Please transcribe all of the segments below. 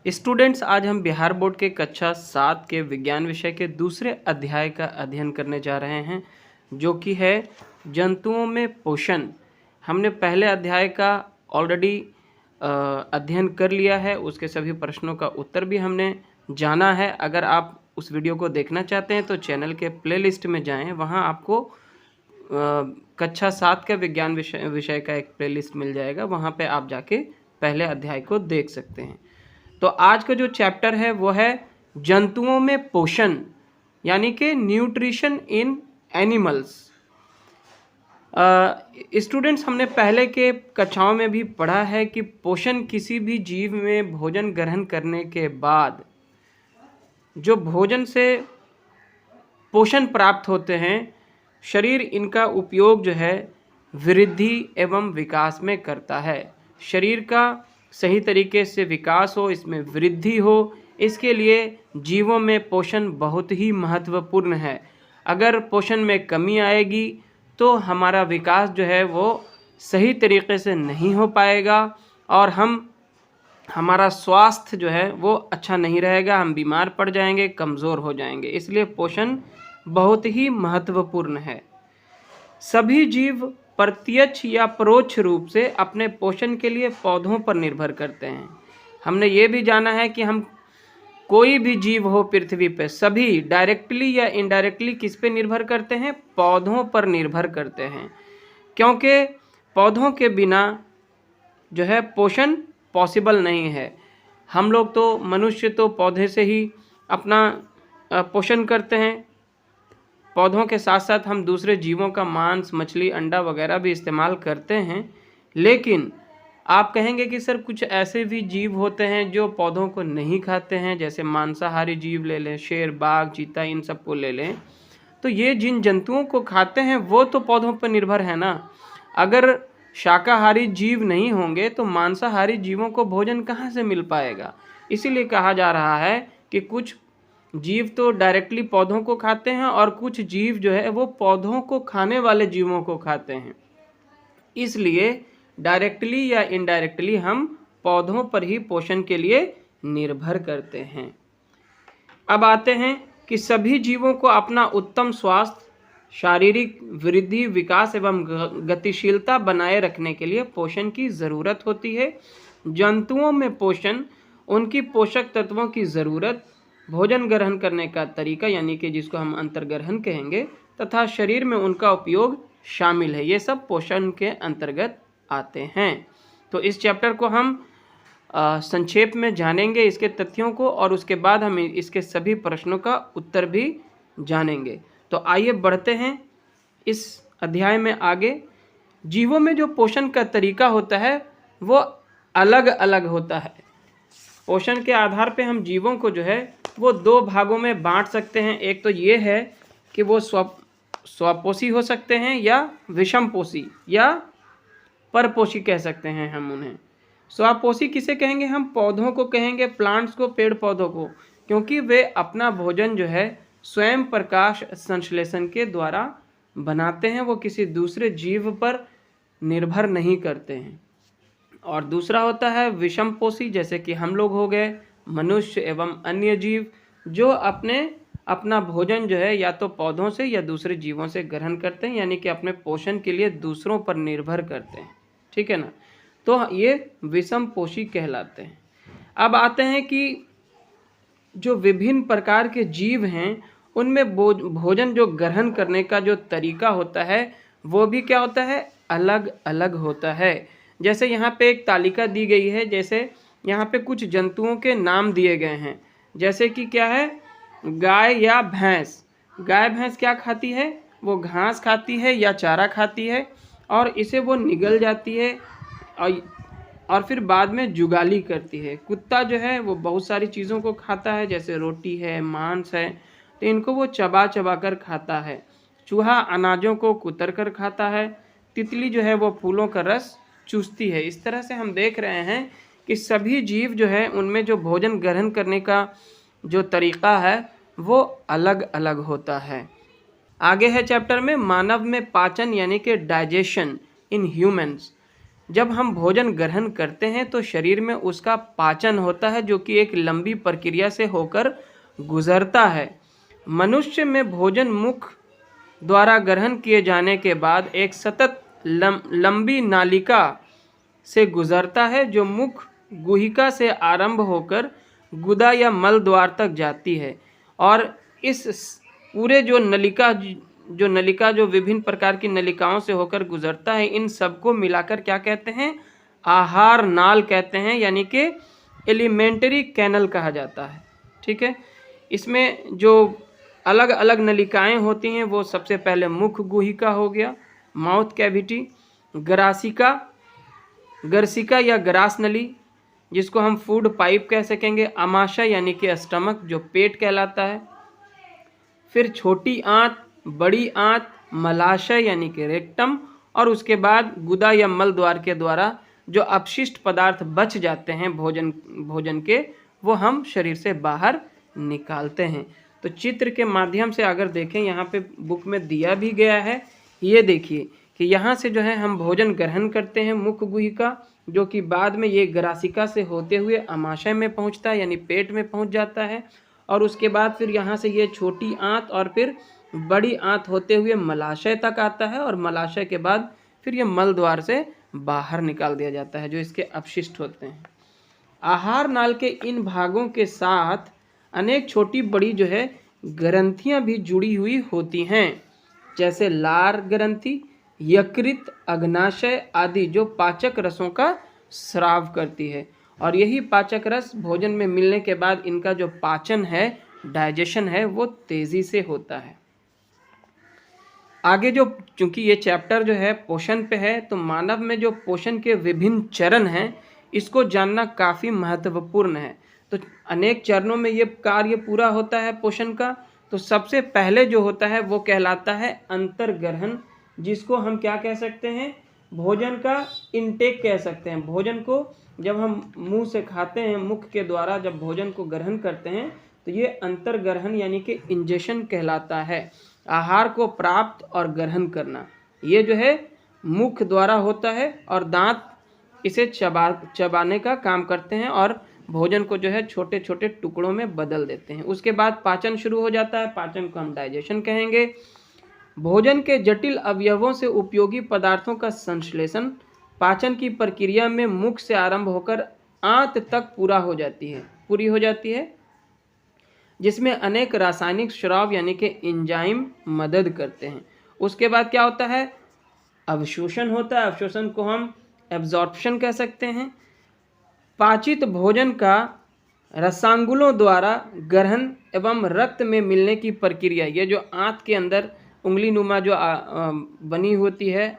Students, आज हम Bihar board के कक्षा 7 के विज्ञान विषय के दूसरे अध्याय का अध्ययन करने जा रहे हैं, जो कि है जंतुओं में पोषण। हमने पहले अध्याय का ऑलरेडी अध्ययन कर लिया है, उसके सभी प्रश्नों का उत्तर भी हमने जाना है। अगर आप उस वीडियो को देखना चाहते हैं तो चैनल के प्लेलिस्ट में जाएं, वहां आपको कक्षा 7 का विज्ञान विषय का एक प्लेलिस्ट मिल जाएगा, वहां पे आप जाके पहले अध्याय को देख सकते हैं। तो आज का जो चैप्टर है वो है जंतुओं में पोषण, यानी कि न्यूट्रिशन इन एनिमल्स। स्टूडेंट्स, हमने पहले के कक्षाओं में भी पढ़ा है कि पोषण किसी भी जीव में भोजन ग्रहण करने के बाद जो भोजन से पोषण प्राप्त होते हैं, शरीर इनका उपयोग जो है वृद्धि एवं विकास में करता है। शरीर का सही तरीके से विकास हो, इसमें वृद्धि हो, इसके लिए जीवों में पोषण बहुत ही महत्वपूर्ण है। अगर पोषण में कमी आएगी तो हमारा विकास जो है वो सही तरीके से नहीं हो पाएगा और हमारा स्वास्थ्य जो है वो अच्छा नहीं रहेगा, हम बीमार पड़ जाएंगे, कमज़ोर हो जाएंगे। इसलिए पोषण बहुत ही महत्वपूर्ण है। सभी जीव प्रत्यक्ष या परोक्ष रूप से अपने पोषण के लिए पौधों पर निर्भर करते हैं। हमने ये भी जाना है कि हम कोई भी जीव हो पृथ्वी पे, सभी डायरेक्टली या इनडायरेक्टली किस पे निर्भर करते हैं? पौधों पर निर्भर करते हैं, क्योंकि पौधों के बिना जो है पोषण पॉसिबल नहीं है। हम लोग तो मनुष्य तो पौधे से ही अपना पोषण करते हैं। पौधों के साथ साथ हम दूसरे जीवों का मांस, मछली, अंडा वगैरह भी इस्तेमाल करते हैं। लेकिन आप कहेंगे कि सर कुछ ऐसे भी जीव होते हैं जो पौधों को नहीं खाते हैं, जैसे मांसाहारी जीव ले लें, शेर, बाघ, चीता, इन सब को ले लें। तो ये जिन जंतुओं को खाते हैं वो तो पौधों पर निर्भर है ना। अगर शाकाहारी जीव नहीं होंगे तो मांसाहारी जीवों को भोजन कहाँ से मिल पाएगा? इसीलिए कहा जा रहा है कि कुछ जीव तो डायरेक्टली पौधों को खाते हैं और कुछ जीव जो है वो पौधों को खाने वाले जीवों को खाते हैं। इसलिए डायरेक्टली या इनडायरेक्टली हम पौधों पर ही पोषण के लिए निर्भर करते हैं। अब आते हैं कि सभी जीवों को अपना उत्तम स्वास्थ्य, शारीरिक वृद्धि, विकास एवं गतिशीलता बनाए रखने के लिए पोषण की ज़रूरत होती है। जंतुओं में पोषण, उनकी पोषक तत्वों की ज़रूरत, भोजन ग्रहण करने का तरीका यानी कि जिसको हम अंतर्ग्रहण कहेंगे, तथा शरीर में उनका उपयोग शामिल है। ये सब पोषण के अंतर्गत आते हैं। तो इस चैप्टर को हम संक्षेप में जानेंगे, इसके तथ्यों को, और उसके बाद हम इसके सभी प्रश्नों का उत्तर भी जानेंगे। तो आइए बढ़ते हैं इस अध्याय में आगे। जीवों में जो पोषण का तरीका होता है वो अलग अलग होता है। पोषण के आधार पे हम जीवों को जो है वो दो भागों में बांट सकते हैं। एक तो ये है कि वो स्वपोषी हो सकते हैं या विषमपोषी या परपोषी कह सकते हैं हम उन्हें। स्वपोषी किसे कहेंगे? हम पौधों को कहेंगे, प्लांट्स को, पेड़ पौधों को, क्योंकि वे अपना भोजन जो है स्वयं प्रकाश संश्लेषण के द्वारा बनाते हैं, वो किसी दूसरे जीव पर निर्भर नहीं करते हैं। और दूसरा होता है विषमपोषी, जैसे कि हम लोग हो गए, मनुष्य एवं अन्य जीव, जो अपना भोजन जो है या तो पौधों से या दूसरे जीवों से ग्रहण करते हैं, यानी कि अपने पोषण के लिए दूसरों पर निर्भर करते हैं। ठीक है ना? तो ये विषमपोषी कहलाते हैं। अब आते हैं कि जो विभिन्न प्रकार के जीव हैं उनमें भोजन जो ग्रहण करने का जो तरीका होता है वो भी क्या होता है? अलग अलग होता है। जैसे यहाँ पे एक तालिका दी गई है, जैसे यहाँ पे कुछ जंतुओं के नाम दिए गए हैं, जैसे कि क्या है? गाय या भैंस। गाय भैंस क्या खाती है? वो घास खाती है या चारा खाती है और इसे वो निगल जाती है और फिर बाद में जुगाली करती है। कुत्ता जो है वो बहुत सारी चीज़ों को खाता है, जैसे रोटी है, मांस है, तो इनको वो चबा चबा कर खाता है। चूहा अनाजों को कुतर कर खाता है। तितली जो है वो फूलों का रस चूसती है। इस तरह से हम देख रहे हैं कि सभी जीव जो है उनमें जो भोजन ग्रहण करने का जो तरीका है वो अलग अलग होता है। आगे है चैप्टर में मानव में पाचन यानी कि डाइजेशन इन ह्यूमंस। जब हम भोजन ग्रहण करते हैं तो शरीर में उसका पाचन होता है, जो कि एक लंबी प्रक्रिया से होकर गुजरता है। मनुष्य में भोजन मुख द्वारा ग्रहण किए जाने के बाद एक सतत लंबी नालिका से गुजरता है, जो मुख गुहिका से आरंभ होकर गुदा या मल द्वार तक जाती है। और इस पूरे जो नलिका जो विभिन्न प्रकार की नलिकाओं से होकर गुजरता है, इन सबको मिलाकर क्या कहते हैं? आहार नाल कहते हैं, यानी कि एलिमेंट्री कैनल कहा जाता है। ठीक है, इसमें जो अलग अलग नलिकाएं होती हैं वो सबसे पहले मुख गुहिका हो गया, माउथ कैविटी, गर्सिका या ग्रास नली, जिसको हम फूड पाइप कह सकेंगे, आमाशय यानी कि स्टमक जो पेट कहलाता है, फिर छोटी आंत, बड़ी आंत, मलाशय यानी कि रेक्टम, और उसके बाद गुदा या मल द्वार के द्वारा जो अपशिष्ट पदार्थ बच जाते हैं भोजन के, वो हम शरीर से बाहर निकालते हैं। तो चित्र के माध्यम से अगर देखें, यहाँ पे बुक में दिया भी गया है, ये देखिए कि यहाँ से जो है हम भोजन ग्रहण करते हैं मुख गुहिका, जो कि बाद में ये ग्रासिका से होते हुए आमाशय में पहुँचता है, यानी पेट में पहुँच जाता है, और उसके बाद फिर यहाँ से ये छोटी आंत और फिर बड़ी आंत होते हुए मलाशय तक आता है, और मलाशय के बाद फिर ये मल द्वार से बाहर निकाल दिया जाता है, जो इसके अपशिष्ट होते हैं। आहार नाल के इन भागों के साथ अनेक छोटी बड़ी जो है ग्रंथियां भी जुड़ी हुई होती हैं, जैसे लार ग्रंथि, यकृत, अग्नाशय आदि, जो पाचक रसों का स्राव करती है। और यही पाचक रस भोजन में मिलने के बाद इनका जो पाचन है, डाइजेशन है, वो तेजी से होता है। आगे जो, चूंकि ये चैप्टर जो है पोषण पे है, तो मानव में जो पोषण के विभिन्न चरण हैं, इसको जानना काफ़ी महत्वपूर्ण है। तो अनेक चरणों में ये कार्य पूरा होता है पोषण का। तो सबसे पहले जो होता है वो कहलाता है अंतर्ग्रहण, जिसको हम क्या कह सकते हैं? भोजन का इनटेक कह सकते हैं। भोजन को जब हम मुंह से खाते हैं, मुख के द्वारा जब भोजन को ग्रहण करते हैं, तो ये अंतर्ग्रहण यानी कि इंजेशन कहलाता है। आहार को प्राप्त और ग्रहण करना, ये जो है मुख द्वारा होता है, और दांत इसे चबाने का काम करते हैं और भोजन को जो है छोटे छोटे टुकड़ों में बदल देते हैं। उसके बाद पाचन शुरू हो जाता है, पाचन को हम डाइजेशन कहेंगे। भोजन के जटिल अवयवों से उपयोगी पदार्थों का संश्लेषण पाचन की प्रक्रिया में मुख से आरंभ होकर आंत तक पूरी हो जाती है, जिसमें अनेक रासायनिक स्राव यानी कि एंजाइम मदद करते हैं। उसके बाद क्या होता है? अवशोषण होता है। अवशोषण को हम एब्जॉर्प्शन कह सकते हैं। पाचित भोजन का रसांगुलों द्वारा ग्रहण एवं रक्त में मिलने की प्रक्रिया, ये जो आंत के अंदर उंगली नुमा जो बनी होती है,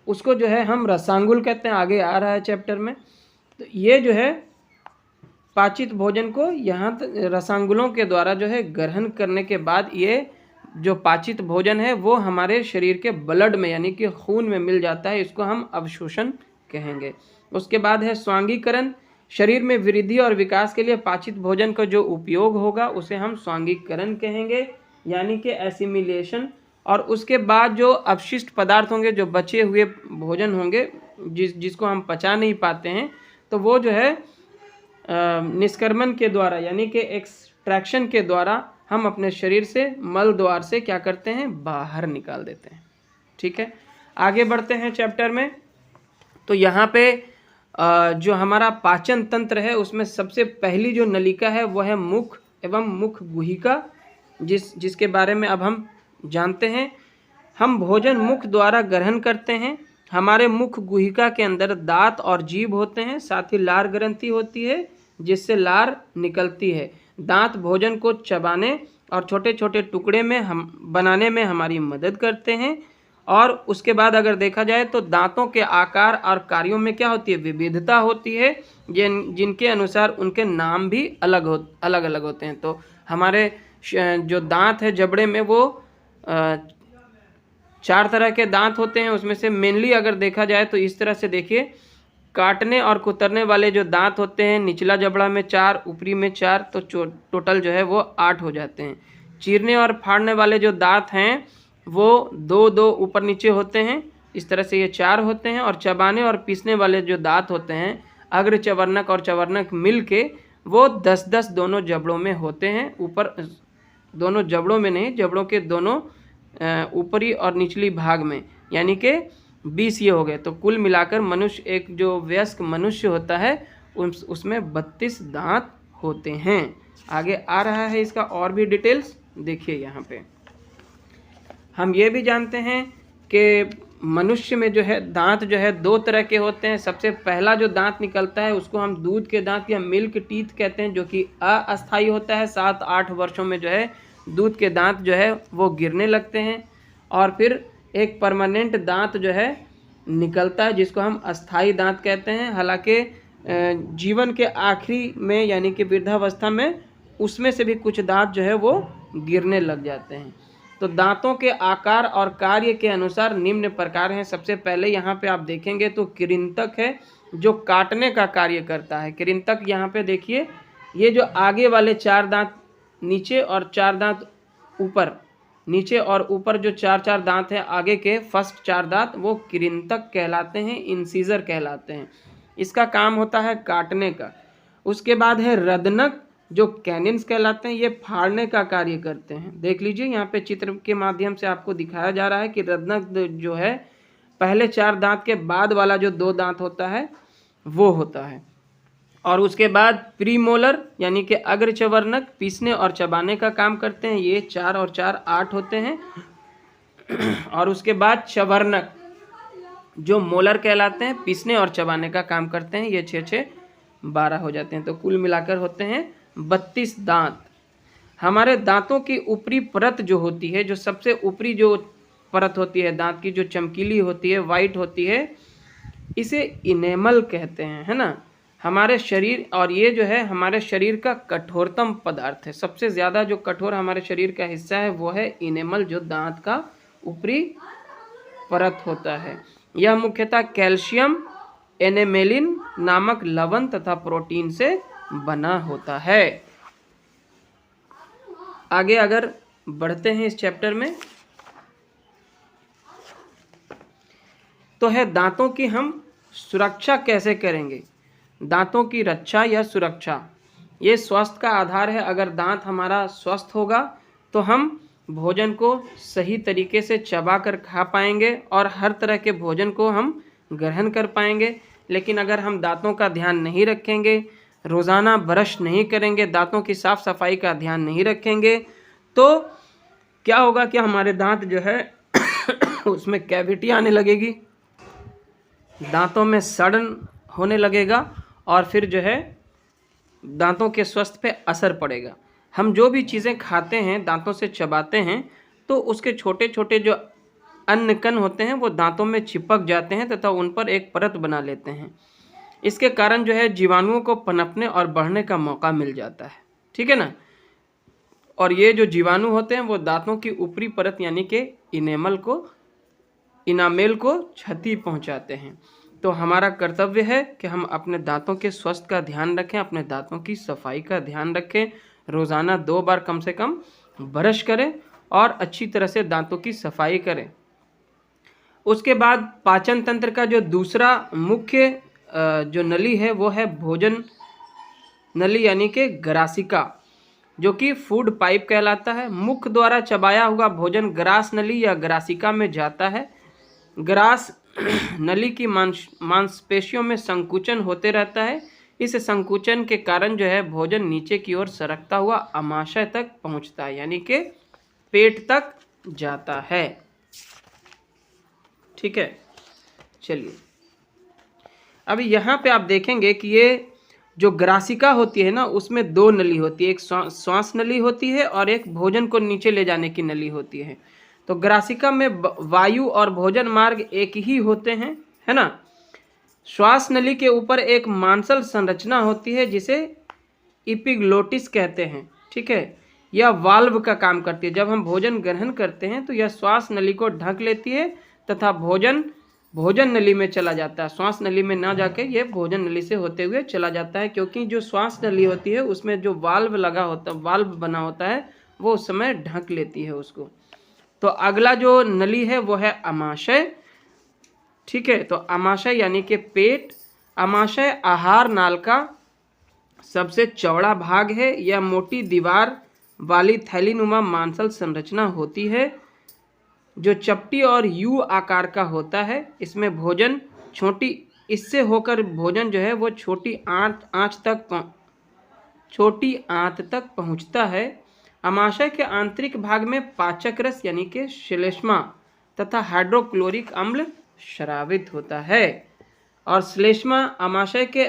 उसको जो है हम रसांगुल कहते हैं। आगे आ रहा है चैप्टर में। तो ये जो है पाचित भोजन को यहाँ रसांगुलों के द्वारा जो है ग्रहण करने के बाद, ये जो पाचित भोजन है वो हमारे शरीर के ब्लड में यानी कि खून में मिल जाता है। इसको हम अवशोषण कहेंगे। उसके बाद है स्वांगीकरण। शरीर में वृद्धि और विकास के लिए पाचित भोजन का जो उपयोग होगा उसे हम स्वांगीकरण कहेंगे, यानी कि एसिमिलेशन। और उसके बाद जो अपशिष्ट पदार्थ होंगे, जो बचे हुए भोजन होंगे जिसको हम पचा नहीं पाते हैं, तो वो जो है निष्क्रमण के द्वारा यानी कि एक्सट्रैक्शन के द्वारा हम अपने शरीर से मल द्वार से क्या करते हैं? बाहर निकाल देते हैं। ठीक है, आगे बढ़ते हैं चैप्टर में। तो यहाँ पे जो हमारा पाचन तंत्र है उसमें सबसे पहली जो नलिका है वो है मुख एवं मुख गुहिका, जिसके बारे में अब हम जानते हैं। हम भोजन मुख द्वारा ग्रहण करते हैं। हमारे मुख गुहिका के अंदर दांत और जीभ होते हैं, साथ ही लार ग्रंथि होती है जिससे लार निकलती है। दांत भोजन को चबाने और छोटे छोटे टुकड़े में बनाने में हमारी मदद करते हैं। और उसके बाद अगर देखा जाए तो दांतों के आकार और कार्यों में क्या होती है? विविधता होती है, जिनके अनुसार उनके नाम भी अलग अलग होते हैं। तो हमारे जो दांत है जबड़े में, वो 4 तरह के दांत होते हैं। उसमें से मेनली अगर देखा जाए तो इस तरह से देखिए, काटने और कुतरने वाले जो दांत होते हैं, निचला जबड़ा में 4, ऊपरी में 4, तो टोटल जो है वो 8 हो जाते हैं। चीरने और फाड़ने वाले जो दांत हैं वो 2-2 ऊपर नीचे होते हैं। इस तरह से ये 4 होते हैं। और चबाने और पीसने वाले जो दांत होते हैं अग्र चवर्णक और चवर्णक मिल के वो 10-10 दोनों जबड़ों में होते हैं। ऊपर दोनों जबड़ों में नहीं, जबड़ों के दोनों ऊपरी और निचली भाग में, यानी कि 20 ये हो गए। तो कुल मिलाकर मनुष्य, एक जो वयस्क मनुष्य होता है उसमें 32 दांत होते हैं। आगे आ रहा है इसका और भी डिटेल्स, देखिए यहाँ पे हम ये भी जानते हैं कि मनुष्य में जो है दांत जो है 2 तरह के होते हैं। सबसे पहला जो दांत निकलता है उसको हम दूध के दांत या मिल्क टीथ कहते हैं, जो कि अस्थायी होता है। 7-8 वर्षों में जो है दूध के दांत जो है वो गिरने लगते हैं। और फिर एक परमानेंट दांत जो है निकलता है जिसको हम अस्थायी दांत कहते हैं। हालांकि जीवन के आखिरी में यानी कि वृद्धावस्था में उसमें से भी कुछ दांत जो है वो गिरने लग जाते हैं। तो दांतों के आकार और कार्य के अनुसार निम्न प्रकार हैं। सबसे पहले यहाँ पे आप देखेंगे तो कृंतक है जो काटने का कार्य करता है। कृंतक यहाँ पे देखिए, ये जो आगे वाले 4 दांत नीचे और 4 दांत ऊपर, नीचे और ऊपर जो 4-4 दांत हैं आगे के फर्स्ट 4 दांत वो कृंतक कहलाते हैं, इंसीजर कहलाते हैं। इसका काम होता है काटने का। उसके बाद है रदनक जो कैनिन्स कहलाते हैं, ये फाड़ने का कार्य करते हैं। देख लीजिए यहाँ पे चित्र के माध्यम से आपको दिखाया जा रहा है कि रदनक जो है पहले 4 दांत के बाद वाला जो 2 दांत होता है वो होता है। और उसके बाद प्रीमोलर यानी कि अग्रचवर्णक पीसने और चबाने का काम करते हैं, ये 4 और 4 8 होते हैं। और उसके बाद चवर्णक जो मोलर कहलाते हैं, पीसने और चबाने का काम करते हैं, ये 6-6 12 हो जाते हैं। तो कुल मिलाकर होते हैं 32 दांत। हमारे दांतों की ऊपरी परत जो होती है, जो सबसे ऊपरी जो परत होती है दांत की, जो चमकीली होती है, वाइट होती है, इसे इनेमल कहते हैं, है ना। हमारे शरीर, और ये जो है हमारे शरीर का कठोरतम पदार्थ है। सबसे ज़्यादा जो कठोर हमारे शरीर का हिस्सा है वो है इनेमल, जो दांत का ऊपरी परत होता है। यह मुख्यतः कैल्शियम एनेमेलिन नामक लवण तथा प्रोटीन से बना होता है। आगे अगर बढ़ते हैं इस चैप्टर में, तो है दांतों की हम सुरक्षा कैसे करेंगे। दांतों की रक्षा या सुरक्षा, ये स्वास्थ्य का आधार है। अगर दांत हमारा स्वस्थ होगा तो हम भोजन को सही तरीके से चबा कर खा पाएंगे और हर तरह के भोजन को हम ग्रहण कर पाएंगे। लेकिन अगर हम दांतों का ध्यान नहीं रखेंगे, रोज़ाना ब्रश नहीं करेंगे, दांतों की साफ सफाई का ध्यान नहीं रखेंगे, तो क्या होगा कि हमारे दांत जो है उसमें कैविटी आने लगेगी, दांतों में सड़न होने लगेगा और फिर जो है दांतों के स्वास्थ्य पे असर पड़ेगा। हम जो भी चीज़ें खाते हैं, दांतों से चबाते हैं, तो उसके छोटे छोटे जो अन्न कण होते हैं वो दांतों में चिपक जाते हैं तथा उन पर एक परत बना लेते हैं। इसके कारण जो है जीवाणुओं को पनपने और बढ़ने का मौका मिल जाता है, ठीक है ना। और ये जो जीवाणु होते हैं वो दांतों की ऊपरी परत यानी कि इनामेल को क्षति पहुंचाते हैं। तो हमारा कर्तव्य है कि हम अपने दांतों के स्वास्थ्य का ध्यान रखें, अपने दांतों की सफाई का ध्यान रखें, रोज़ाना 2 बार कम से कम ब्रश करें और अच्छी तरह से दांतों की सफाई करें। उसके बाद पाचन तंत्र का जो दूसरा मुख्य जो नली है वो है भोजन नली यानी कि ग्रासिका, जो कि फूड पाइप कहलाता है। मुख द्वारा चबाया हुआ भोजन ग्रास नली या ग्रासिका में जाता है। ग्रास नली की मांसपेशियों में संकुचन होते रहता है। इस संकुचन के कारण जो है भोजन नीचे की ओर सरकता हुआ आमाशय तक पहुंचता है, यानी कि पेट तक जाता है, ठीक है। चलिए अभी यहाँ पे आप देखेंगे कि ये जो ग्रासिका होती है ना, उसमें 2 नली होती है, एक श्वास नली होती है और एक भोजन को नीचे ले जाने की नली होती है। तो ग्रासिका में वायु और भोजन मार्ग एक ही होते हैं, है ना। श्वास नली के ऊपर एक मांसल संरचना होती है जिसे इपिग्लोटिस कहते हैं, ठीक है। यह वाल्व का काम करती है। जब हम भोजन ग्रहण करते हैं तो यह श्वास नली को ढक लेती है तथा भोजन नली में चला जाता है। श्वास नली में ना जाके ये भोजन नली से होते हुए चला जाता है, क्योंकि जो श्वास नली होती है उसमें जो वाल्व बना होता है वो उस समय ढक लेती है उसको। तो अगला जो नली है वो है आमाशय। ठीक है, तो आमाशय यानी कि पेट, आमाशय आहार नाल का सबसे चौड़ा भाग है। यह मोटी दीवार वाली थैलीनुमा मांसल संरचना होती है जो चपटी और यू आकार का होता है। इसमें भोजन छोटी इससे होकर भोजन जो है वो छोटी आंत तक पहुंचता है। आमाशय के आंतरिक भाग में पाचक रस यानी कि श्लेष्मा तथा हाइड्रोक्लोरिक अम्ल स्रावित होता है। और श्लेष्मा आमाशय के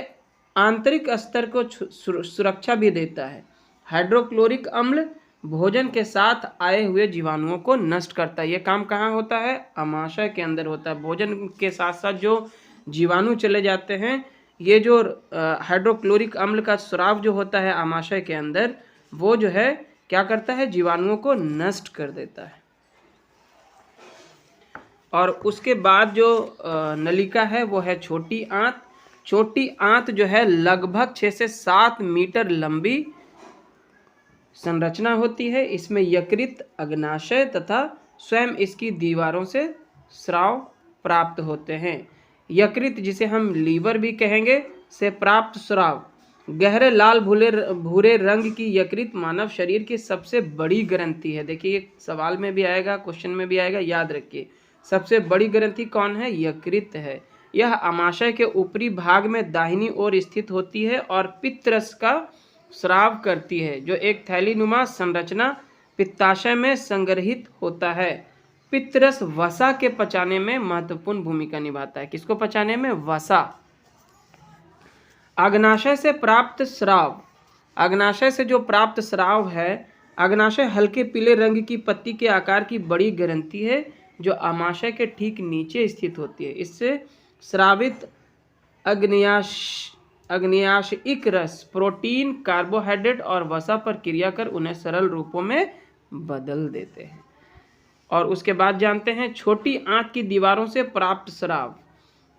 आंतरिक स्तर को सुरक्षा भी देता है। हाइड्रोक्लोरिक अम्ल भोजन के साथ आए हुए जीवाणुओं को नष्ट करता है। ये काम कहाँ होता है? आमाशय के अंदर होता है। भोजन के साथ साथ जो जीवाणु चले जाते हैं, ये जो हाइड्रोक्लोरिक अम्ल का स्राव जो होता है आमाशय के अंदर, वो जो है क्या करता है? जीवाणुओं को नष्ट कर देता है। और उसके बाद जो नलिका है वो है छोटी आंत। छोटी आंत जो है लगभग 6 से 7 मीटर लंबी संरचना होती है। इसमें यकृत, अग्नाशय तथा स्वयं इसकी दीवारों से स्राव प्राप्त होते हैं। यकृत, जिसे हम लीवर भी कहेंगे, से प्राप्त स्राव गहरे लाल भूरे रंग की यकृत मानव शरीर की सबसे बड़ी ग्रंथि है। देखिए सवाल में भी आएगा, क्वेश्चन में भी आएगा, याद रखिए। सबसे बड़ी ग्रंथि कौन है? यकृत है। यह आमाशय के ऊपरी भाग में दाहिनी ओर स्थित होती है और पित्तरस का स्राव करती है, जो एक थैलीनुमा संरचना पित्ताशय में संग्रहित होता है। पित्तरस वसा के पचाने में महत्वपूर्ण भूमिका निभाता है। किसको पचाने में? वसा। अग्नाशय से प्राप्त स्राव, अग्नाशय से जो प्राप्त स्राव है, अग्नाशय हल्के पीले रंग की पत्ती के आकार की बड़ी ग्रंथि है जो आमाशय के ठीक नीचे स्थित होती है। इससे स्रावित अग्न्याशयिक रस प्रोटीन, कार्बोहाइड्रेट और वसा पर क्रिया कर उन्हें सरल रूपों में बदल देते हैं। और उसके बाद जानते हैं छोटी आंत की दीवारों से प्राप्त स्राव।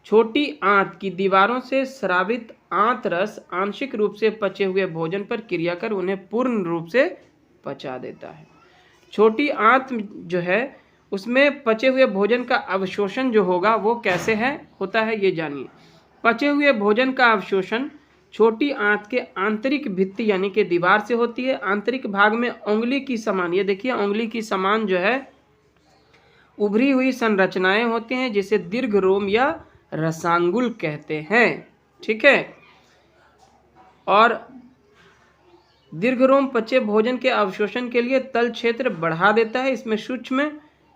छोटी आंत की दीवारों से स्रावित आंत रस आंशिक रूप से पचे हुए भोजन पर क्रिया कर उन्हें पूर्ण रूप से पचा देता है। छोटी आंत जो है उसमें पचे हुए भोजन का अवशोषण जो होगा वो कैसे होता है, ये जानिए। पचे हुए भोजन का अवशोषण छोटी आंत के आंतरिक भित्ति यानी कि दीवार से होती है। आंतरिक भाग में उंगली की समान, ये देखिए उंगली की समान जो है उभरी हुई संरचनाएं होती हैं, जिसे दीर्घ रोम या रसांगुल कहते हैं। ठीक है। और दीर्घ रोम पचे भोजन के अवशोषण के लिए तल क्षेत्र बढ़ा देता है। इसमें सूक्ष्म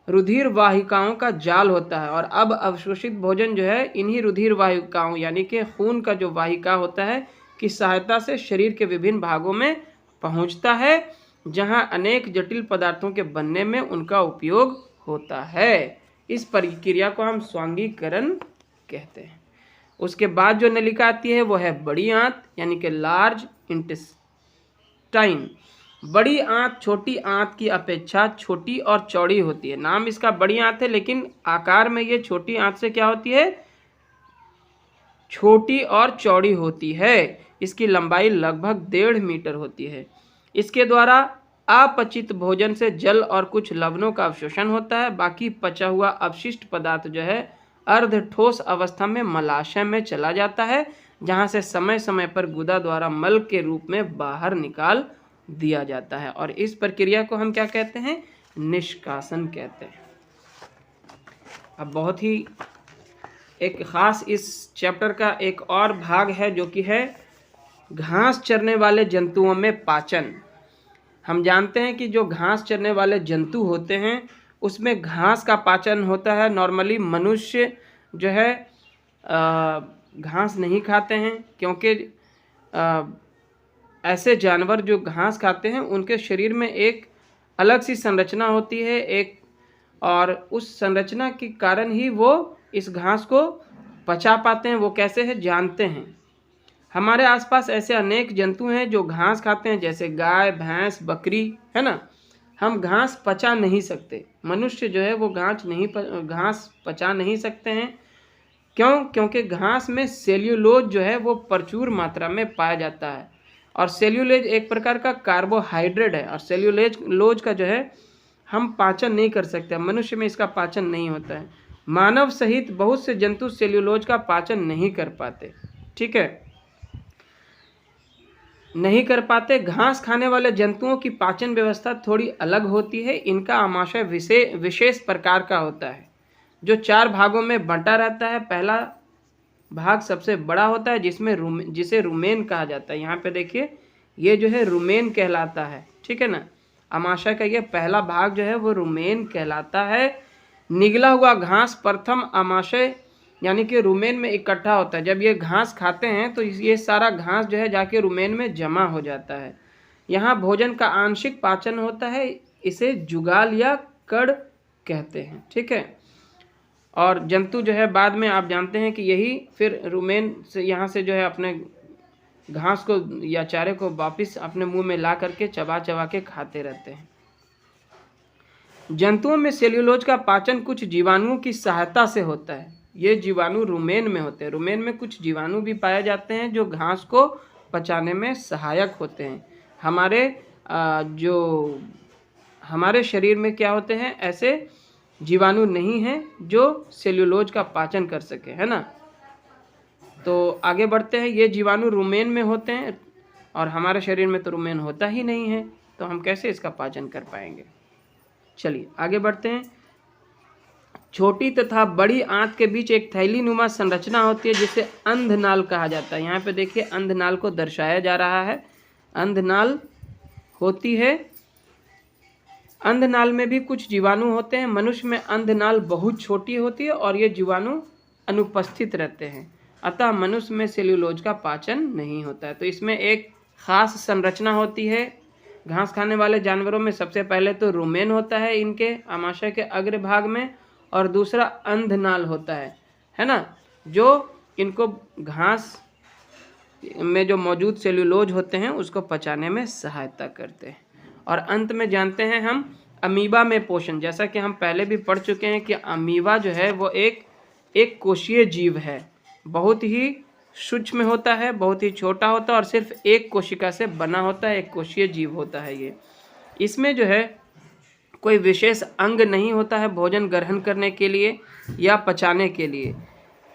रुधिर वाहिकाओं का जाल होता है और अब अवशोषित भोजन जो है इन्हीं रुधिर वाहिकाओं यानी कि खून का जो वाहिका होता है की सहायता से शरीर के विभिन्न भागों में पहुंचता है, जहां अनेक जटिल पदार्थों के बनने में उनका उपयोग होता है। इस प्रक्रिया को हम स्वांगीकरण कहते हैं। उसके बाद जो नलिका आती है वो है बड़ी आंत यानी कि लार्ज इंटेस्टाइन। बड़ी आंत छोटी आंत की अपेक्षा छोटी और चौड़ी होती है। नाम इसका बड़ी आंत है, लेकिन आकार में ये छोटी आंत से क्या होती है? छोटी और चौड़ी होती है। इसकी लंबाई लगभग 1.5 मीटर होती है। इसके द्वारा अपचित भोजन से जल और कुछ लवणों का अवशोषण होता है। बाकी पचा हुआ अपशिष्ट पदार्थ जो है अर्ध ठोस अवस्था में मलाशय में चला जाता है, जहां से समय समय पर गुदा द्वारा मल के रूप में बाहर निकाल दिया जाता है। और इस प्रक्रिया को हम क्या कहते हैं? निष्कासन कहते हैं। अब बहुत ही एक खास इस चैप्टर का एक और भाग है जो कि है घास चरने वाले जंतुओं में पाचन। हम जानते हैं कि जो घास चरने वाले जंतु होते हैं उसमें घास का पाचन होता है। नॉर्मली मनुष्य जो है घास नहीं खाते हैं, क्योंकि ऐसे जानवर जो घास खाते हैं उनके शरीर में एक अलग सी संरचना होती है एक, और उस संरचना के कारण ही वो इस घास को पचा पाते हैं। वो कैसे है जानते हैं? हमारे आसपास ऐसे अनेक जंतु हैं जो घास खाते हैं, जैसे गाय, भैंस, बकरी, है ना। हम घास पचा नहीं सकते। मनुष्य जो है वो घास पचा नहीं सकते हैं। क्यों? क्योंकि घास में सेल्यूलोज जो है वो प्रचुर मात्रा में पाया जाता है, और सेल्यूलोज एक प्रकार का कार्बोहाइड्रेट है, और सेल्यूलोज का जो है हम पाचन नहीं कर सकते। मनुष्य में इसका पाचन नहीं होता है। मानव सहित बहुत से जंतु सेल्यूलोज का पाचन नहीं कर पाते, ठीक है, नहीं कर पाते। घास खाने वाले जंतुओं की पाचन व्यवस्था थोड़ी अलग होती है। इनका आमाशय विशेष प्रकार का होता है जो 4 भागों में बंटा रहता है। पहला भाग सबसे बड़ा होता है जिसे रुमेन कहा जाता है। यहाँ पे देखिए ये जो है रुमेन कहलाता है, ठीक है ना। आमाशय का ये पहला भाग जो है वो रुमेन कहलाता है। निगला हुआ घास प्रथम आमाशय यानी कि रुमेन में इकट्ठा होता है। जब ये घास खाते हैं तो ये सारा घास जो है जाके रुमेन में जमा हो जाता है। यहाँ भोजन का आंशिक पाचन होता है, इसे जुगाल या कड़ कहते हैं, ठीक है। और जंतु जो है बाद में आप जानते हैं कि यही फिर रुमेन से यहाँ से जो है अपने घास को या चारे को वापस अपने मुंह में ला करके चबा चबा के खाते रहते हैं। जंतुओं में सेल्यूलोज का पाचन कुछ जीवाणुओं की सहायता से होता है। ये जीवाणु रुमेन में होते हैं। रुमेन में कुछ जीवाणु भी पाए जाते हैं जो घास को पचाने में सहायक होते हैं। हमारे शरीर में क्या होते हैं, ऐसे जीवाणु नहीं हैं जो सेल्यूलोज का पाचन कर सके, है ना। तो आगे बढ़ते हैं। ये जीवाणु रुमेन में होते हैं और हमारे शरीर में तो रुमेन होता ही नहीं है, तो हम कैसे इसका पाचन कर पाएंगे। चलिए आगे बढ़ते हैं। छोटी तथा बड़ी आंत के बीच एक थैली नुमा संरचना होती है जिसे अंधनाल कहा जाता है। यहाँ पे देखिए अंधनाल को दर्शाया जा रहा है। अंधनाल होती है। अंधनाल में भी कुछ जीवाणु होते हैं। मनुष्य में अंधनाल बहुत छोटी होती है और ये जीवाणु अनुपस्थित रहते हैं, अतः मनुष्य में सेल्यूलोज का पाचन नहीं होता है। तो इसमें एक खास संरचना होती है। घास खाने वाले जानवरों में सबसे पहले तो रुमेन होता है इनके आमाशय के अग्र भाग में, और दूसरा अंधनाल होता है ना, जो इनको घास में जो मौजूद सेल्यूलोज होते हैं उसको पचाने में सहायता करते हैं। और अंत में जानते हैं हम अमीबा में पोषण। जैसा कि हम पहले भी पढ़ चुके हैं कि अमीबा जो है वो एक कोशीय जीव है, बहुत ही सूक्ष्म होता है, बहुत ही छोटा होता है और सिर्फ एक कोशिका से बना होता है, एक कोशीय जीव होता है ये। इसमें जो है कोई विशेष अंग नहीं होता है भोजन ग्रहण करने के लिए या पचाने के लिए,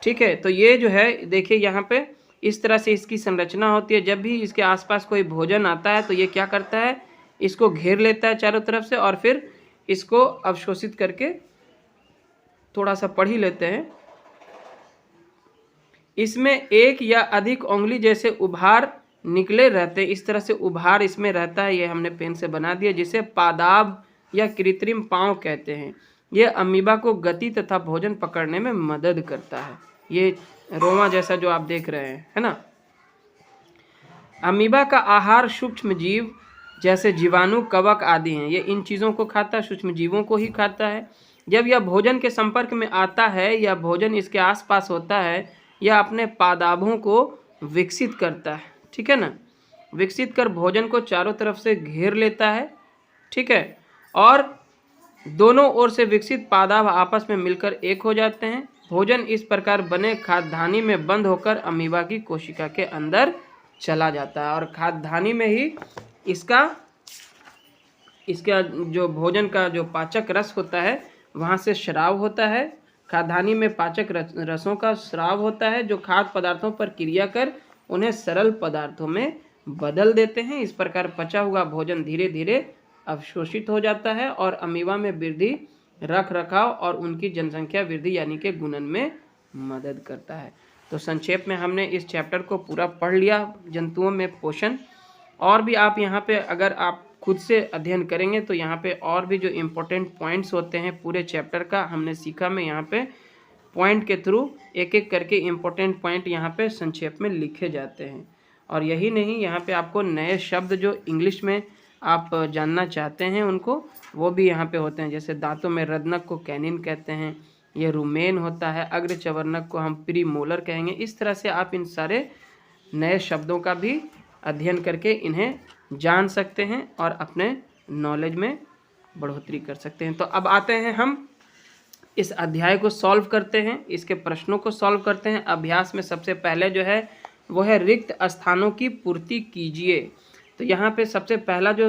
ठीक है। तो ये जो है देखिए यहाँ पे इस तरह से इसकी संरचना होती है। जब भी इसके आसपास कोई भोजन आता है तो ये क्या करता है, इसको घेर लेता है चारों तरफ से और फिर इसको अवशोषित करके थोड़ा सा पढ़ ही लेते हैं। इसमें एक या अधिक उंगली जैसे उभार निकले रहते हैं। इस तरह से उभार इसमें रहता है, ये हमने पेन से बना दिया, जिसे पादाब या कृत्रिम पांव कहते हैं। ये अमीबा को गति तथा भोजन पकड़ने में मदद करता है। ये रोमा जैसा जो आप देख रहे हैं, है ना। अमीबा का आहार सूक्ष्म जीव जैसे जीवाणु, कवक आदि हैं। ये इन चीज़ों को खाता है, सूक्ष्म जीवों को ही खाता है। जब यह भोजन के संपर्क में आता है या भोजन इसके आसपास होता है, यह अपने पादाभों को विकसित करता है, ठीक है ना। विकसित कर भोजन को चारों तरफ से घेर लेता है, ठीक है। और दोनों ओर से विकसित पादाभ आपस में मिलकर एक हो जाते हैं। भोजन इस प्रकार बने खाद्यान्नी में बंद होकर अमीबा की कोशिका के अंदर चला जाता है और खाद्यान्नी में ही इसका जो भोजन का जो पाचक रस होता है वहाँ से स्राव होता है। खाद्यान्नी में पाचक रसों का स्राव होता है जो खाद्य पदार्थों पर क्रिया कर उन्हें सरल पदार्थों में बदल देते हैं। इस प्रकार पचा हुआ भोजन धीरे धीरे अवशोषित हो जाता है और अमीबा में वृद्धि, रख रखाव और उनकी जनसंख्या वृद्धि यानी कि गुणन में मदद करता है। तो संक्षेप में हमने इस चैप्टर को पूरा पढ़ लिया, जंतुओं में पोषण। और भी आप यहाँ पे अगर आप खुद से अध्ययन करेंगे तो यहाँ पे और भी जो इम्पोर्टेंट पॉइंट्स होते हैं पूरे चैप्टर का हमने सीखा। मैं यहाँ पे पॉइंट के थ्रू एक एक करके इम्पोर्टेंट पॉइंट यहाँ पे संक्षेप में लिखे जाते हैं। और यही नहीं, यहाँ पे आपको नए शब्द जो इंग्लिश में आप जानना चाहते हैं उनको, वो भी यहाँ पे होते हैं। जैसे दांतों में रदनक को कैनिन कहते हैं, ये रुमेन होता है, अग्र चवर्णक को हम प्रीमोलर कहेंगे। इस तरह से आप इन सारे नए शब्दों का भी अध्ययन करके इन्हें जान सकते हैं और अपने नॉलेज में बढ़ोतरी कर सकते हैं। तो अब आते हैं हम इस अध्याय को सॉल्व करते हैं, इसके प्रश्नों को सॉल्व करते हैं। अभ्यास में सबसे पहले जो है वो है रिक्त स्थानों की पूर्ति कीजिए। तो यहाँ पे सबसे पहला जो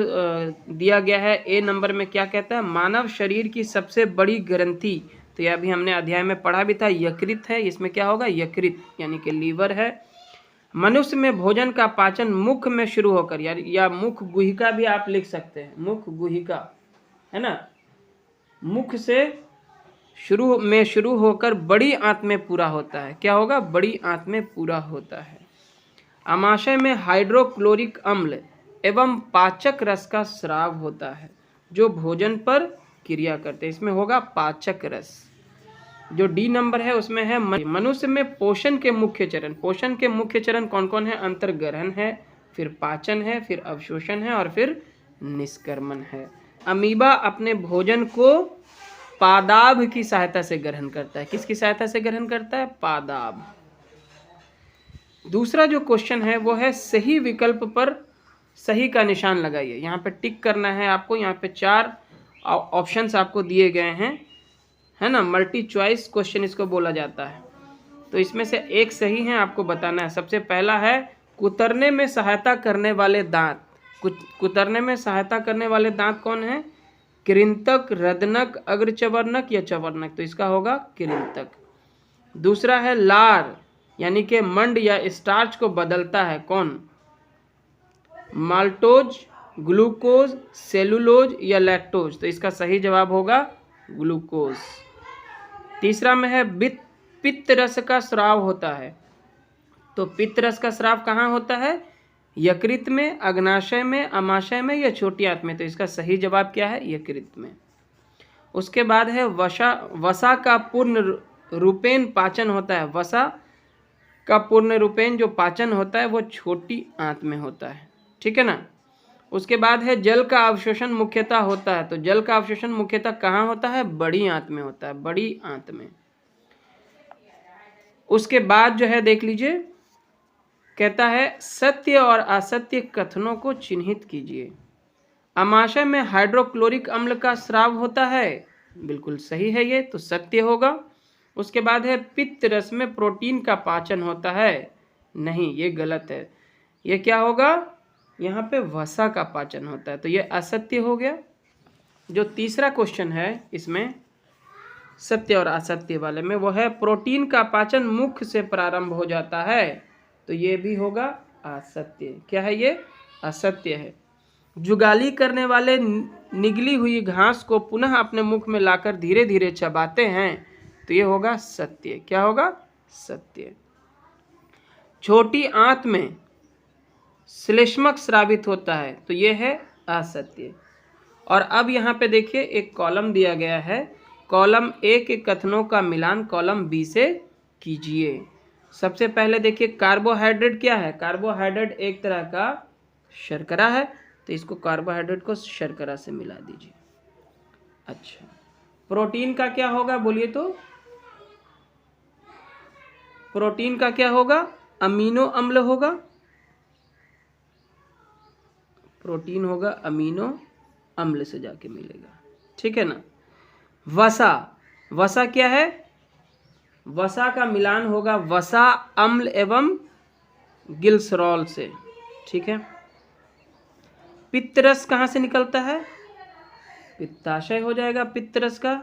दिया गया है ए नंबर में क्या कहता है, मानव शरीर की सबसे बड़ी ग्रंथि। तो यह अभी हमने अध्याय में पढ़ा भी था, यकृत है, इसमें क्या होगा, यकृत यानी कि लीवर है। मनुष्य में भोजन का पाचन मुख में शुरू होकर, या मुख गुहिका भी आप लिख सकते हैं, मुख गुहिका है ना, मुख से शुरू होकर बड़ी आंत में पूरा होता है। क्या होगा, बड़ी आंत में पूरा होता है। आमाशय में हाइड्रोक्लोरिक अम्ल एवं पाचक रस का स्राव होता है जो भोजन पर क्रिया करते हैं। इसमें होगा पाचक रस। जो डी नंबर है उसमें है मनुष्य में पोषण के मुख्य चरण। पोषण के मुख्य चरण कौन कौन है, अंतर्ग्रहण है, फिर पाचन है, फिर अवशोषण है और फिर निष्क्रमण है। अमीबा अपने भोजन को पादाभ की सहायता से ग्रहण करता है। किसकी सहायता से ग्रहण करता है, पादाभ। दूसरा जो क्वेश्चन है वो है सही विकल्प पर सही का निशान लगाइए। यहाँ पे टिक करना है आपको। यहाँ पे 4 ऑप्शंस आपको दिए गए हैं, है ना, मल्टी चॉइस क्वेश्चन इसको बोला जाता है। तो इसमें से एक सही है, आपको बताना है। सबसे पहला है कुतरने में सहायता करने वाले दांत। कुतरने में सहायता करने वाले दांत कौन है, कृंतक, रदनक, अग्रचवर्णक या चवर्णक। तो इसका होगा कृंतक। दूसरा है लार यानी कि मंड या स्टार्च को बदलता है, कौन, माल्टोज, ग्लूकोज, सेलुलोज या लैक्टोज। तो इसका सही जवाब होगा ग्लूकोज। तीसरा में है पित्त रस का स्राव होता है। तो पित्त रस का स्राव कहाँ होता है, यकृत में, अग्नाशय में, आमाशय में या छोटी आंत में। तो इसका सही जवाब क्या है, यकृत में। उसके बाद है वसा का पूर्ण रूपेण पाचन होता है। वसा का पूर्ण रूपेण जो पाचन होता है वो छोटी आंत में होता है, ठीक है ना। उसके बाद है जल का अवशोषण मुख्यतः होता है। तो जल का अवशोषण मुख्यतः कहाँ होता है, बड़ी आंत में होता है, बड़ी आंत में। उसके बाद जो है देख लीजिए, कहता है सत्य और असत्य कथनों को चिन्हित कीजिए। आमाशय में हाइड्रोक्लोरिक अम्ल का स्राव होता है, बिल्कुल सही है ये, तो सत्य होगा। उसके बाद है पित्त रस में प्रोटीन का पाचन होता है, नहीं ये गलत है। ये क्या होगा, यहाँ पे वसा का पाचन होता है, तो ये असत्य हो गया। जो तीसरा क्वेश्चन है इसमें सत्य और असत्य वाले में, वो है प्रोटीन का पाचन मुख से प्रारंभ हो जाता है। तो ये भी होगा असत्य। क्या है ये, असत्य है। जुगाली करने वाले निगली हुई घास को पुनः अपने मुख में लाकर धीरे धीरे चबाते हैं। तो ये होगा सत्य। क्या होगा, सत्य। छोटी आंत में श्लेष्मक स्रावित होता है, तो ये है असत्य। और अब यहाँ पे देखिए एक कॉलम दिया गया है, कॉलम ए के कथनों का मिलान कॉलम बी से कीजिए। सबसे पहले देखिए कार्बोहाइड्रेट क्या है, कार्बोहाइड्रेट एक तरह का शर्करा है, तो इसको कार्बोहाइड्रेट को शर्करा से मिला दीजिए। अच्छा, प्रोटीन का क्या होगा बोलिए, तो प्रोटीन का क्या होगा, अमीनो अम्ल होगा, प्रोटीन होगा अमीनो अम्ल से जाके मिलेगा, ठीक है ना। वसा, वसा क्या है, वसा का मिलान होगा वसा अम्ल एवं गिल्सरॉल से, ठीक है। पित्तरस कहाँ से निकलता है, पित्ताशय हो जाएगा पित्तरस का,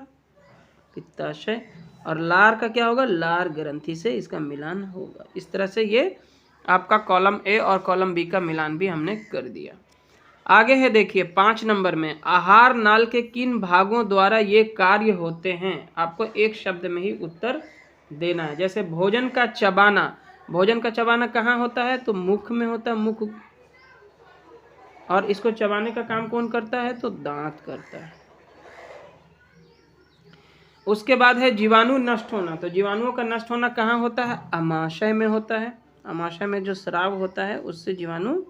पित्ताशय। और लार का क्या होगा, लार ग्रंथि से इसका मिलान होगा। इस तरह से ये आपका कॉलम ए और कॉलम बी का मिलान भी हमने कर दिया। आगे है देखिए 5 नंबर में, आहार नाल के किन भागों द्वारा ये कार्य होते हैं। आपको एक शब्द में ही उत्तर देना है। जैसे भोजन का चबाना, भोजन का चबाना कहाँ होता है, तो मुख में होता है, मुख। और इसको चबाने का काम कौन करता है, तो दांत करता है। उसके बाद है जीवाणु नष्ट होना। तो जीवाणुओं का नष्ट होना कहाँ होता है, आमाशय में होता है। आमाशय में जो स्राव होता है उससे जीवाणु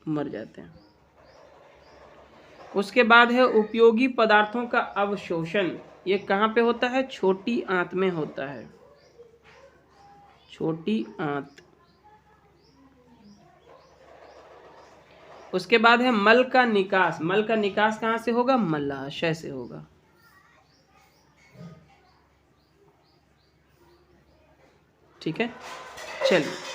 मर जाते हैं। उसके बाद है उपयोगी पदार्थों का अवशोषण। ये कहाँ पे होता है, छोटी आंत में होता है, छोटी आंत। उसके बाद है मल का निकास। मल का निकास कहाँ से होगा, मलाशय से होगा। ठीक है, चलिए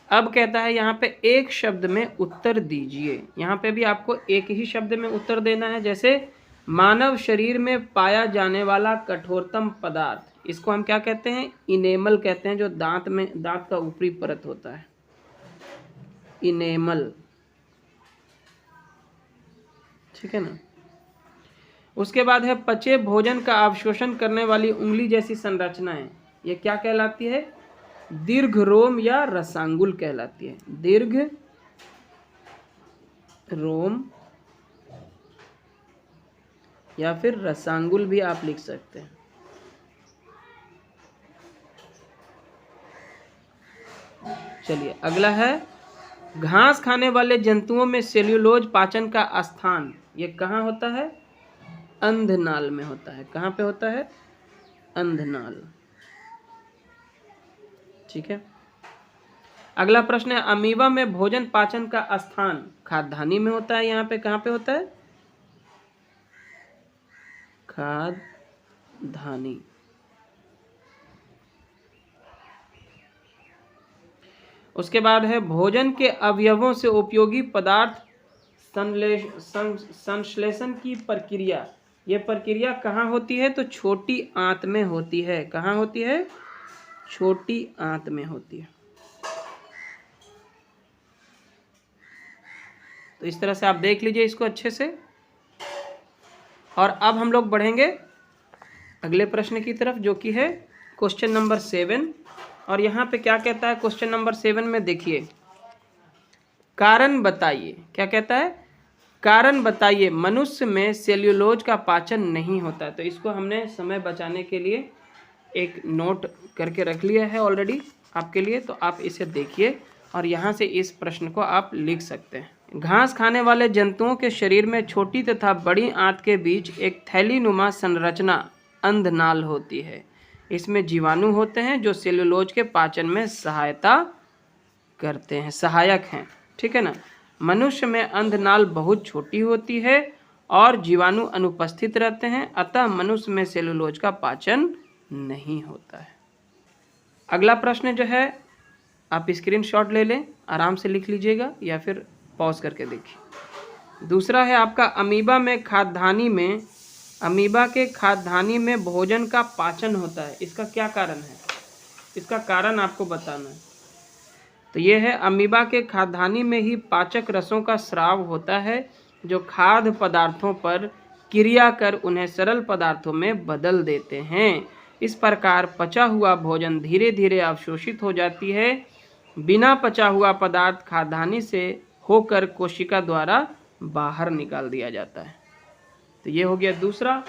अब कहता है यहाँ पे एक शब्द में उत्तर दीजिए। यहाँ पे भी आपको एक ही शब्द में उत्तर देना है। जैसे मानव शरीर में पाया जाने वाला कठोरतम पदार्थ, इसको हम क्या कहते हैं? इनेमल कहते हैं, जो दांत का ऊपरी परत होता है, इनेमल। ठीक है ना। उसके बाद है पचे भोजन का अवशोषण करने वाली उंगली जैसी संरचनाएं, ये क्या कहलाती है? दीर्घ रोम या रसांगुल कहलाती है। दीर्घ रोम या फिर रसांगुल भी आप लिख सकते हैं। चलिए अगला है, घास खाने वाले जंतुओं में सेल्यूलोज पाचन का स्थान, ये कहाँ होता है? अंधनाल में होता है। कहाँ पे होता है? अंधनाल। ठीक है। अगला प्रश्न है, अमीबा में भोजन पाचन का स्थान खाद्यान्नी में होता है। यहाँ पे कहाँ पे होता है? खाद्यान्नी। उसके बाद है, भोजन के अवयवों से उपयोगी पदार्थ संश्लेषण की प्रक्रिया, ये प्रक्रिया कहाँ होती है? तो छोटी आंत में होती है। कहाँ होती है? छोटी आंत में होती है। तो इस तरह से आप देख लीजिए इसको अच्छे से। और अब हम लोग बढ़ेंगे अगले प्रश्न की तरफ, जो कि है क्वेश्चन नंबर 7। और यहाँ पे क्या कहता है क्वेश्चन नंबर 7 में? देखिए, कारण बताइए। क्या कहता है? कारण बताइए मनुष्य में सेल्यूलोज का पाचन नहीं होता। तो इसको हमने समय बचाने के लिए एक नोट करके रख लिया है ऑलरेडी आपके लिए, तो आप इसे देखिए और यहाँ से इस प्रश्न को आप लिख सकते हैं। घास खाने वाले जंतुओं के शरीर में छोटी तथा बड़ी आंत के बीच एक थैलीनुमा संरचना अंधनाल होती है। इसमें जीवाणु होते हैं जो सेल्यूलोज के पाचन में सहायता करते हैं, सहायक हैं। ठीक है ना। मनुष्य में अंधनाल बहुत छोटी होती है और जीवाणु अनुपस्थित रहते हैं, अतः मनुष्य में सेल्यूलोज का पाचन नहीं होता है। अगला प्रश्न जो है, आप स्क्रीनशॉट ले लें, आराम से लिख लीजिएगा या फिर पॉज करके देखिए। दूसरा है आपका, अमीबा के खाद्यान्नी में भोजन का पाचन होता है, इसका क्या कारण है? इसका कारण आपको बताना है। तो ये है, अमीबा के खाद्यान्नी में ही पाचक रसों का स्राव होता है, जो खाद्य पदार्थों पर क्रिया कर उन्हें सरल पदार्थों में बदल देते हैं। इस प्रकार पचा हुआ भोजन धीरे धीरे अवशोषित हो जाती है। बिना पचा हुआ पदार्थ खाद्यान्नी से होकर कोशिका द्वारा बाहर निकाल दिया जाता है। तो ये हो गया दूसरा।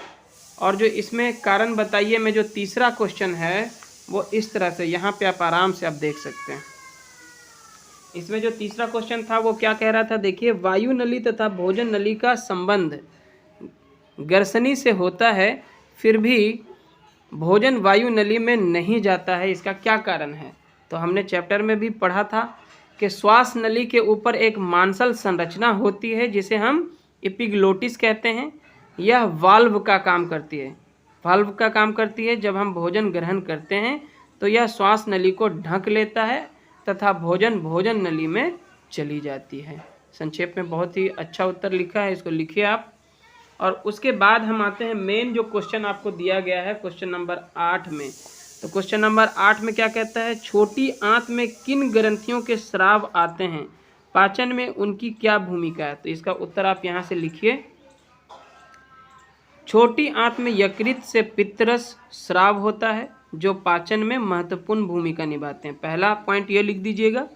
और जो इसमें कारण बताइए में जो तीसरा क्वेश्चन है, वो इस तरह से यहाँ पे आप आराम से आप देख सकते हैं। इसमें जो तीसरा क्वेश्चन था वो क्या कह रहा था? देखिए, वायु नली तथा भोजन नली का संबंध गर्सनी से होता है, फिर भी भोजन वायु नली में नहीं जाता है, इसका क्या कारण है? तो हमने चैप्टर में भी पढ़ा था कि श्वास नली के ऊपर एक मांसल संरचना होती है जिसे हम एपिग्लोटिस कहते हैं। यह वाल्व का काम करती है। वाल्व का काम करती है। जब हम भोजन ग्रहण करते हैं तो यह श्वास नली को ढक लेता है तथा भोजन नली में चली जाती है। संक्षेप में बहुत ही अच्छा उत्तर लिखा है, इसको लिखिए आप। और उसके बाद हम आते हैं मेन जो क्वेश्चन आपको दिया गया है क्वेश्चन नंबर 8 में। तो क्वेश्चन नंबर 8 में क्या कहता है? छोटी आंत में किन ग्रंथियों के स्राव आते हैं? पाचन में उनकी क्या भूमिका है? तो इसका उत्तर आप यहाँ से लिखिए। छोटी आंत में यकृत से पित्तरस स्राव होता है जो पाचन में महत्वपूर्ण भूमिका निभाते हैं। पहला पॉइंट ये लिख दीजिएगा।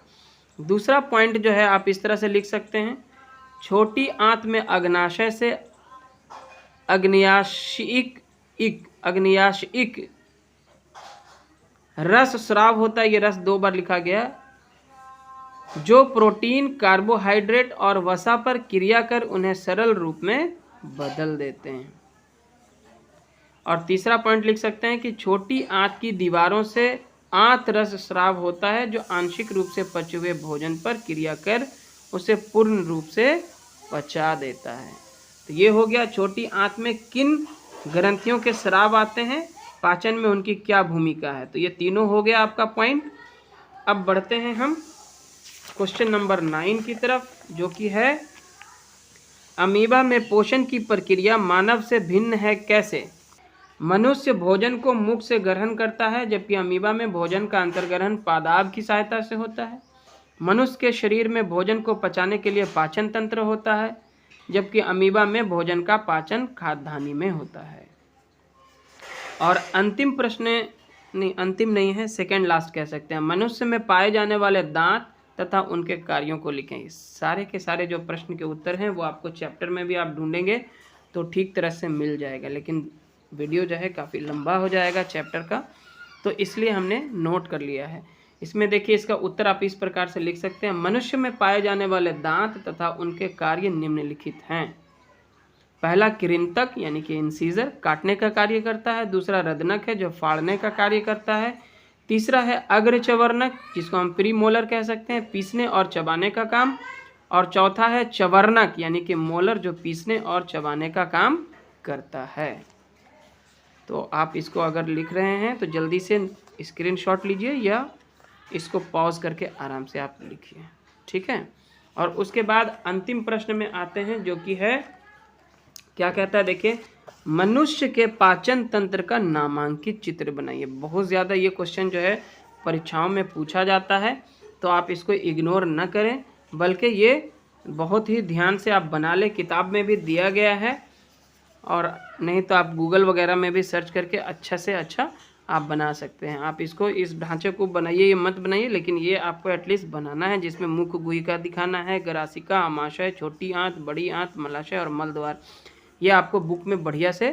दूसरा पॉइंट जो है आप इस तरह से लिख सकते हैं, छोटी आंत में अग्नाशय से अग्न्याशयिक रस स्राव होता है। ये रस 2 बार लिखा गया, जो प्रोटीन, कार्बोहाइड्रेट और वसा पर क्रिया कर उन्हें सरल रूप में बदल देते हैं। और तीसरा पॉइंट लिख सकते हैं कि छोटी आंत की दीवारों से आंत रस स्राव होता है जो आंशिक रूप से पचे हुए भोजन पर क्रिया कर उसे पूर्ण रूप से पचा देता है। तो ये हो गया छोटी आंत में किन ग्रंथियों के स्राव आते हैं, पाचन में उनकी क्या भूमिका है। तो ये तीनों हो गया आपका पॉइंट। अब बढ़ते हैं हम क्वेश्चन नंबर 9 की तरफ, जो कि है अमीबा में पोषण की प्रक्रिया मानव से भिन्न है कैसे? मनुष्य भोजन को मुख से ग्रहण करता है, जबकि अमीबा में भोजन का अंतर्ग्रहण पादाब की सहायता से होता है। मनुष्य के शरीर में भोजन को पचाने के लिए पाचन तंत्र होता है, जबकि अमीबा में भोजन का पाचन खाद्यान्नी में होता है। और अंतिम प्रश्न नहीं, अंतिम नहीं है, सेकंड लास्ट कह सकते हैं। मनुष्य में पाए जाने वाले दांत तथा उनके कार्यों को लिखें। सारे के सारे जो प्रश्न के उत्तर हैं वो आपको चैप्टर में भी आप ढूंढेंगे तो ठीक तरह से मिल जाएगा, लेकिन वीडियो जो है काफ़ी लंबा हो जाएगा चैप्टर का, तो इसलिए हमने नोट कर लिया है। इसमें देखिए, इसका उत्तर आप इस प्रकार से लिख सकते हैं। मनुष्य में पाए जाने वाले दांत तथा उनके कार्य निम्नलिखित हैं। पहला कृंतक यानी कि इंसीजर, काटने का कार्य करता है। दूसरा रदनक है जो फाड़ने का कार्य करता है। तीसरा है अग्रचवर्णक, जिसको हम प्रीमोलर कह सकते हैं, पीसने और चबाने का काम। और चौथा है चवर्णक यानी कि मोलर, जो पीसने और चबाने का काम करता है। तो आप इसको अगर लिख रहे हैं तो जल्दी से स्क्रीनशॉट लीजिए या इसको पॉज करके आराम से आप लिखिए, ठीक है। और उसके बाद अंतिम प्रश्न में आते हैं, जो कि है क्या कहता है, देखिए, मनुष्य के पाचन तंत्र का नामांकित चित्र बनाइए। बहुत ज़्यादा ये क्वेश्चन जो है परीक्षाओं में पूछा जाता है, तो आप इसको इग्नोर न करें, बल्कि ये बहुत ही ध्यान से आप बना लें। किताब में भी दिया गया है, और नहीं तो आप गूगल वगैरह में भी सर्च करके अच्छा से अच्छा आप बना सकते हैं। आप इसको, इस ढांचे को बनाइए, ये मत बनाइए, लेकिन ये आपको एटलीस्ट बनाना है, जिसमें मुख गुहिका दिखाना है, ग्रासिका, आमाशय, छोटी आंत, बड़ी आंत, मलाशय और मलद्वार। ये आपको बुक में बढ़िया से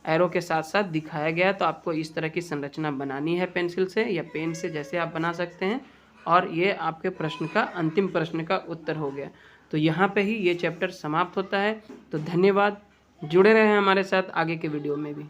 एरो के साथ साथ दिखाया गया है। तो आपको इस तरह की संरचना बनानी है पेंसिल से या पेन से, जैसे आप बना सकते हैं। और ये आपके प्रश्न का, अंतिम प्रश्न का उत्तर हो गया। तो यहाँ पे ही ये चैप्टर समाप्त होता है। तो धन्यवाद, जुड़े रहें हमारे साथ आगे के वीडियो में भी।